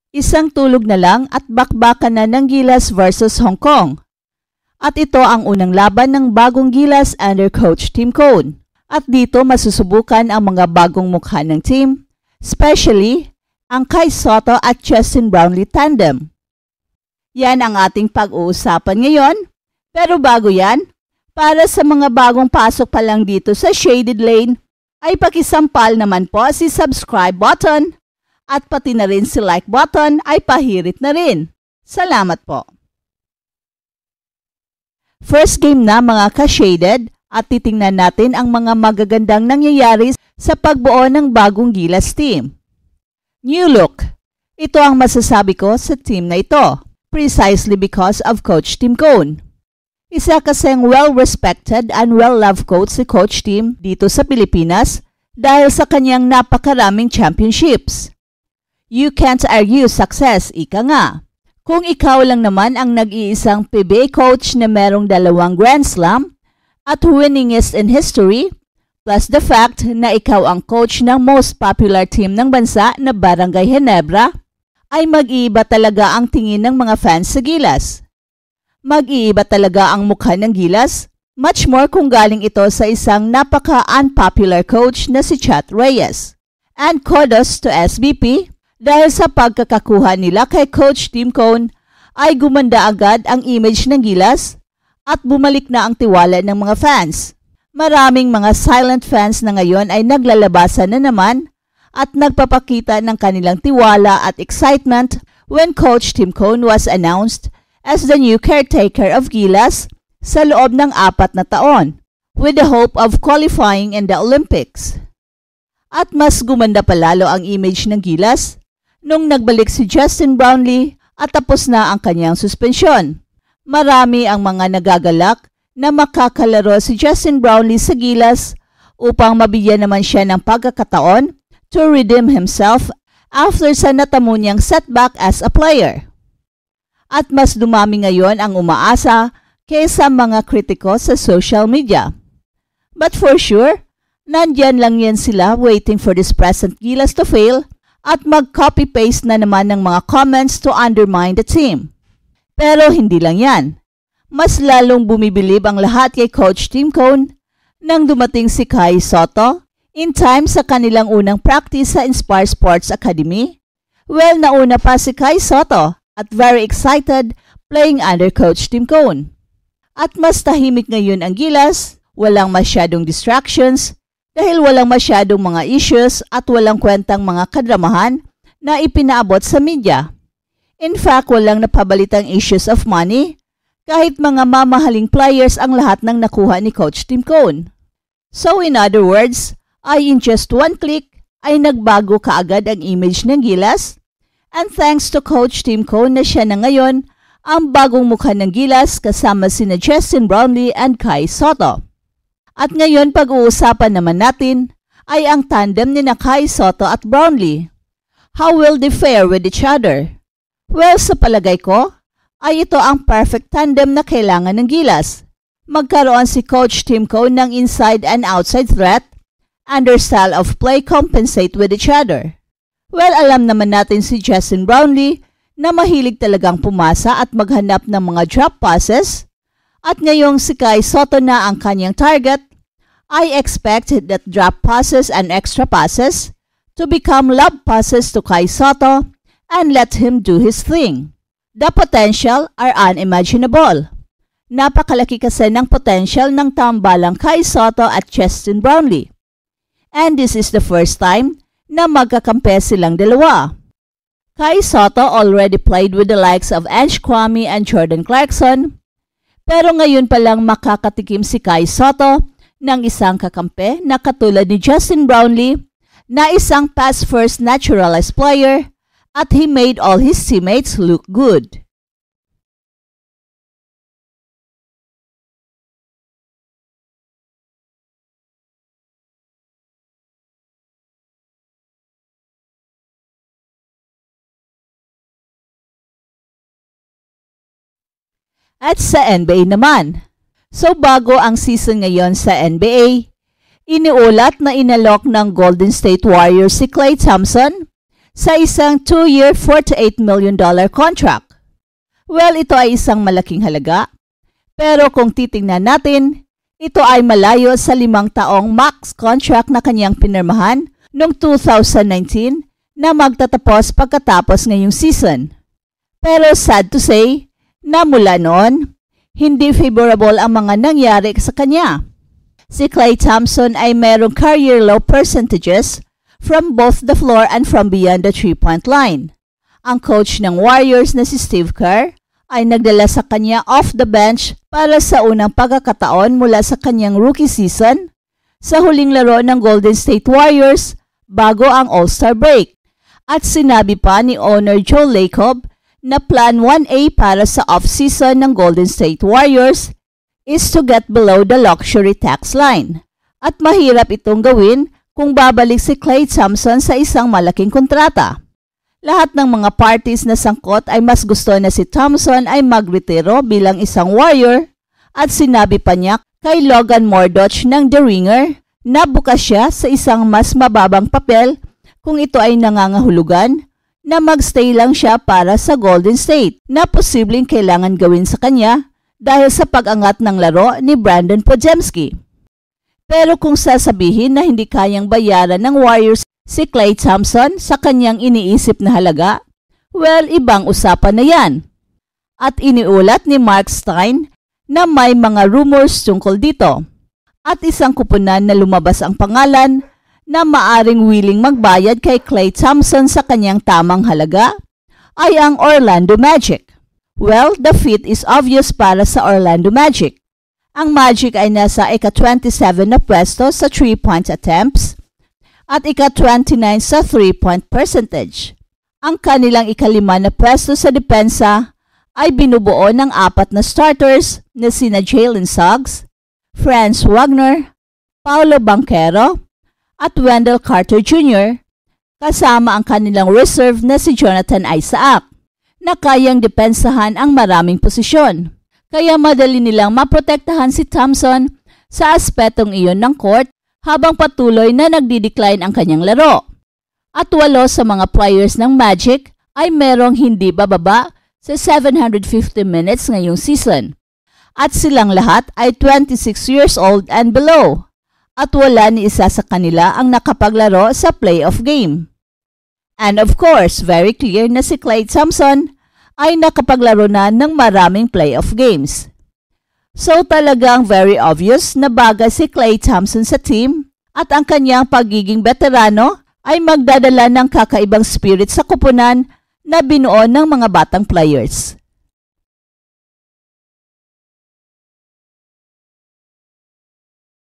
Isang tulog na lang at bakbakan na ng Gilas versus Hong Kong. At ito ang unang laban ng bagong Gilas under Coach Tim Cone. At dito masusubukan ang mga bagong mukha ng team, especially ang Kai Sotto at Justin Brownlee tandem. Yan ang ating pag-uusapan ngayon. Pero bago yan, para sa mga bagong pasok pa lang dito sa Shaded Lane, ay pakisampal naman po si subscribe button at pati na rin si like button ay pahirit na rin. Salamat po. First game na mga ka-shaded at titingnan natin ang mga magagandang nangyayari sa pagbuo ng bagong Gilas team. New look. Ito ang masasabi ko sa team na ito, precisely because of Coach Tim Cone. Isa kasing well-respected and well-loved coach si Coach Tim dito sa Pilipinas dahil sa kanyang napakaraming championships. You can't argue success, ika nga. Kung ikaw lang naman ang nag-iisang PBA coach na merong 2 Grand Slam at winningest in history, plus the fact na ikaw ang coach ng most popular team ng bansa na Barangay Ginebra, ay mag-iiba talaga ang tingin ng mga fans sa Gilas. Mag-iiba talaga ang mukha ng Gilas, much more kung galing ito sa isang napaka-unpopular coach na si Chat Reyes. And kudos to SBP, dahil sa pagkakakuha nila kay Coach Tim Cone ay gumanda agad ang image ng Gilas at bumalik na ang tiwala ng mga fans. Maraming mga silent fans na ngayon ay naglalabasan na naman at nagpapakita ng kanilang tiwala at excitement when Coach Tim Cone was announced as the new caretaker of Gilas sa loob ng 4 na taon with the hope of qualifying in the Olympics. At mas gumanda pa lalo ang image ng Gilas nung nagbalik si Justin Brownlee at tapos na ang kanyang suspensyon. Marami ang mga nagagalak na makakalaro si Justin Brownlee sa Gilas upang mabigyan naman siya ng pagkakataon to redeem himself after sa natamo niyang setback as a player. At mas dumami ngayon ang umaasa kaysa mga kritiko sa social media. But for sure, nandyan lang yan sila waiting for this present Gilas to fail at mag-copy-paste na naman ng mga comments to undermine the team. Pero hindi lang yan. Mas lalong bumibilib ang lahat kay Coach Tim Cone nang dumating si Kai Sotto in time sa kanilang unang practice sa Inspire Sports Academy. Well, nauna pa si Kai Sotto at very excited playing under Coach Tim Cone. At mas tahimik ngayon ang Gilas, walang masyadong distractions, dahil walang masyadong mga issues at walang kwentang mga kadramahan na ipinaabot sa media. In fact, walang napabalitang issues of money, kahit mga mamahaling players ang lahat ng nakuha ni Coach Tim Cone. So in other words, ay in just one click ay nagbago kaagad ang image ng Gilas, and thanks to Coach Tim Cone na siya na ngayon ang bagong mukha ng Gilas kasama sina Justin Brownlee and Kai Sotto. At ngayon pag-uusapan naman natin ay ang tandem ni Kai Sotto at Brownlee. How will they fare with each other? Well, sa palagay ko, ay ito ang perfect tandem na kailangan ng Gilas. Magkaroon si Coach Tim Cone ng inside and outside threat and their style of play compensate with each other. Well, alam naman natin si Justin Brownlee na mahilig talagang pumasa at maghanap ng mga drop passes. At ngayong si Kai Sotto na ang kanyang target, I expect that drop passes and extra passes to become lob passes to Kai Sotto and let him do his thing. The potential are unimaginable. Napakalaki kasi ng potential ng tambalang Kai Sotto at Justin Brownlee. And this is the first time na magkakampi silang dalawa. Kai Sotto already played with the likes of Ange Kwame and Jordan Clarkson, pero ngayon pa lang makakatikim si Kai Sotto ng isang kakampi na katulad ni Justin Brownlee na isang pass-first naturalized player at he made all his teammates look good. At sa NBA naman, so bago ang season ngayon sa NBA, iniulat na inalok ng Golden State Warriors si Klay Thompson, sa isang 2-year $48 million contract. Well, ito ay isang malaking halaga. Pero kung titingnan natin, ito ay malayo sa 5 taong max contract na kanyang pinirmahan noong 2019 na magtatapos pagkatapos ngayong season. Pero sad to say na mula noon, hindi favorable ang mga nangyari sa kanya. Si Klay Thompson ay merong career low percentages from both the floor and from beyond the 3-point line. Ang coach ng Warriors na si Steve Kerr ay nagdala sa kanya off the bench para sa unang pagkakataon mula sa kanyang rookie season sa huling laro ng Golden State Warriors bago ang All-Star break. At sinabi pa ni owner Joe Lacob na Plan 1A para sa off-season ng Golden State Warriors is to get below the luxury tax line. At mahirap itong gawin kung babalik si Klay Thompson sa isang malaking kontrata. Lahat ng mga parties na sangkot ay mas gusto na si Thompson ay magretiro bilang isang Warrior at sinabi pa niya kay Logan Mordoch ng The Ringer na bukas siya sa isang mas mababang papel kung ito ay nangangahulugan na magstay lang siya para sa Golden State na posibleng kailangan gawin sa kanya dahil sa pag-angat ng laro ni Brandon Podziemski. Pero kung sasabihin na hindi kayang bayaran ng Warriors si Klay Thompson sa kanyang iniisip na halaga, well, ibang usapan na yan. At iniulat ni Mark Stein na may mga rumors tungkol dito. At isang kupunan na lumabas ang pangalan na maaring willing magbayad kay Klay Thompson sa kanyang tamang halaga ay ang Orlando Magic. Well, the fit is obvious para sa Orlando Magic. Ang Magic ay nasa ika-27 na pwesto sa 3-point attempts at ika-29 sa 3-point percentage. Ang kanilang ika-5 na pwesto sa depensa ay binubuo ng 4 na starters na sina Jalen Suggs, Franz Wagner, Paolo Banchero, at Wendell Carter Jr. kasama ang kanilang reserve na si Jonathan Isaac na kayang depensahan ang maraming posisyon. Kaya madali nilang maprotektahan si Thompson sa aspetong iyon ng court habang patuloy na nagdi-decline ang kanyang laro. At 8 sa mga players ng Magic ay merong hindi bababa sa 750 minutes ngayong season. At silang lahat ay 26 years old and below. At wala ni isa sa kanila ang nakapaglaro sa playoff game. And of course, very clear na si Klay Thompson ay nakapaglaro na ng maraming playoff games. So talagang very obvious na bagay si Klay Thompson sa team at ang kanyang pagiging veterano ay magdadala ng kakaibang spirit sa koponan na binuo ng mga batang players.